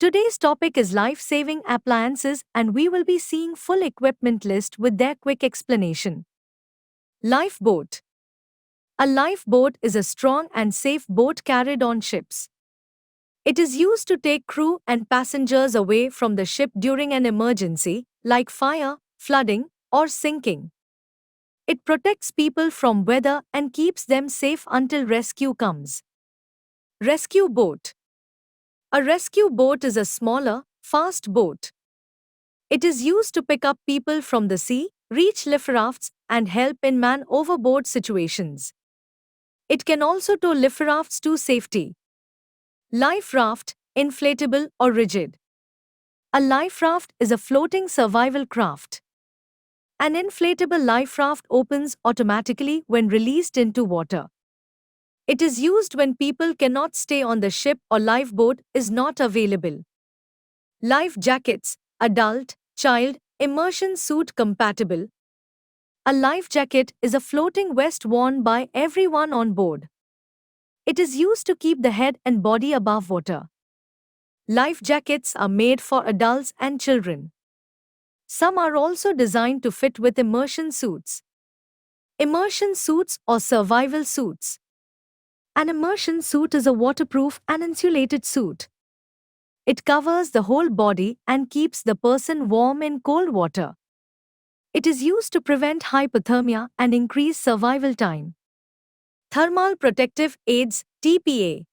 Today's topic is life-saving appliances and we will be seeing full equipment list with their quick explanation. Lifeboat. A lifeboat is a strong and safe boat carried on ships. It is used to take crew and passengers away from the ship during an emergency, like fire, flooding, or sinking. It protects people from weather and keeps them safe until rescue comes. Rescue boat. A rescue boat is a smaller, fast boat. It is used to pick up people from the sea, reach life rafts, and help in man overboard situations. It can also tow life rafts to safety. Life raft, inflatable or rigid. A life raft is a floating survival craft. An inflatable life raft opens automatically when released into water. It is used when people cannot stay on the ship or lifeboat is not available. Life jackets, adult, child, immersion suit compatible. A life jacket is a floating vest worn by everyone on board. It is used to keep the head and body above water. Life jackets are made for adults and children. Some are also designed to fit with immersion suits. Immersion suits or survival suits. An immersion suit is a waterproof and insulated suit. It covers the whole body and keeps the person warm in cold water. It is used to prevent hypothermia and increase survival time. Thermal Protective Aids, TPA.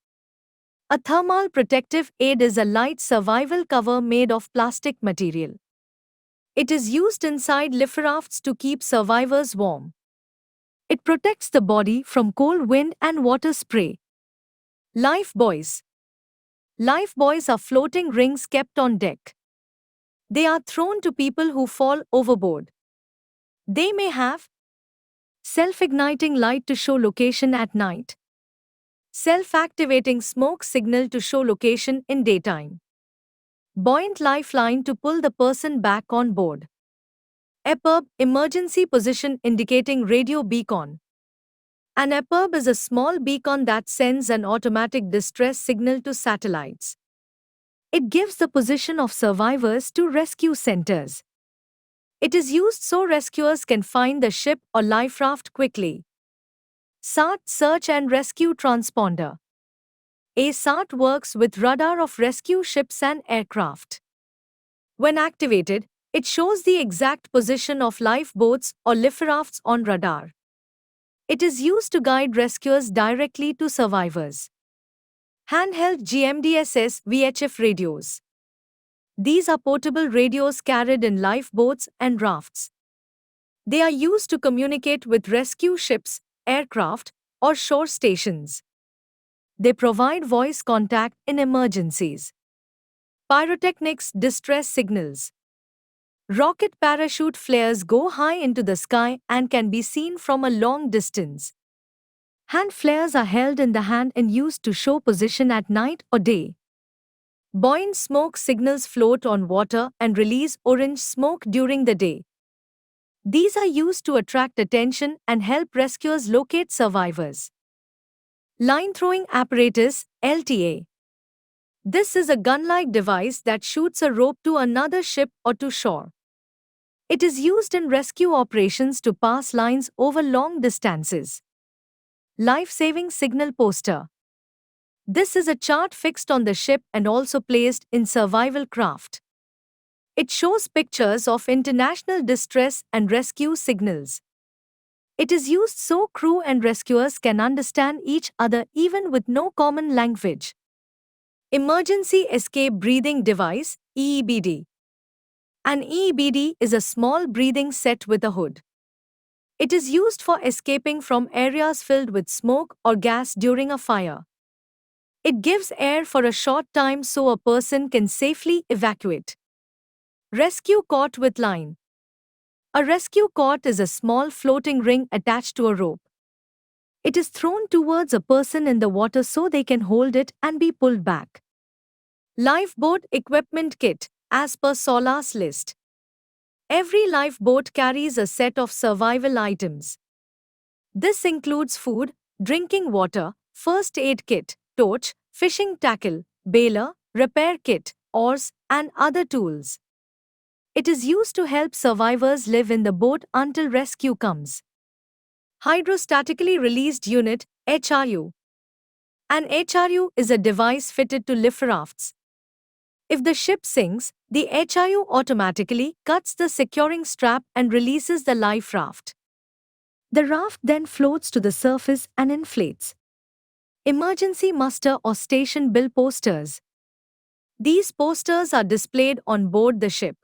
A thermal protective aid is a light survival cover made of plastic material. It is used inside life rafts to keep survivors warm. It protects the body from cold wind and water spray. Life buoys. Life buoys are floating rings kept on deck. They are thrown to people who fall overboard. They may have self-igniting light to show location at night, self-activating smoke signal to show location in daytime, buoyant lifeline to pull the person back on board. EPIRB, emergency position indicating radio beacon. An EPIRB is a small beacon that sends an automatic distress signal to satellites. It gives the position of survivors to rescue centers. It is used so rescuers can find the ship or life raft quickly. SAT, search and rescue transponder. A SAT works with radar of rescue ships and aircraft. When activated, it shows the exact position of lifeboats or life rafts on radar. It is used to guide rescuers directly to survivors. Handheld GMDSS VHF radios. These are portable radios carried in lifeboats and rafts. They are used to communicate with rescue ships, aircraft, or shore stations. They provide voice contact in emergencies. Pyrotechnics distress signals. Rocket parachute flares go high into the sky and can be seen from a long distance. Hand flares are held in the hand and used to show position at night or day. Buoyant smoke signals float on water and release orange smoke during the day. These are used to attract attention and help rescuers locate survivors. Line throwing apparatus, LTA. This is a gun-like device that shoots a rope to another ship or to shore. It is used in rescue operations to pass lines over long distances. Life-saving signal poster. This is a chart fixed on the ship and also placed in survival craft. It shows pictures of international distress and rescue signals. It is used so crew and rescuers can understand each other even with no common language. Emergency Escape Breathing Device, EEBD. An EEBD is a small breathing set with a hood. It is used for escaping from areas filled with smoke or gas during a fire. It gives air for a short time so a person can safely evacuate. Rescue cot with line. A rescue cot is a small floating ring attached to a rope. It is thrown towards a person in the water so they can hold it and be pulled back. Lifeboat equipment kit, as per SOLAS list. Every lifeboat carries a set of survival items. This includes food, drinking water, first aid kit, torch, fishing tackle, bailer, repair kit, oars, and other tools. It is used to help survivors live in the boat until rescue comes. Hydrostatically Released Unit (HRU). An HRU is a device fitted to lift rafts. If the ship sinks, the HRU automatically cuts the securing strap and releases the life raft. The raft then floats to the surface and inflates. Emergency muster or station bill posters. These posters are displayed on board the ship.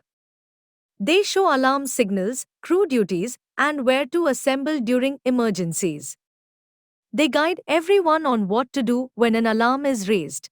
They show alarm signals, crew duties, and where to assemble during emergencies. They guide everyone on what to do when an alarm is raised.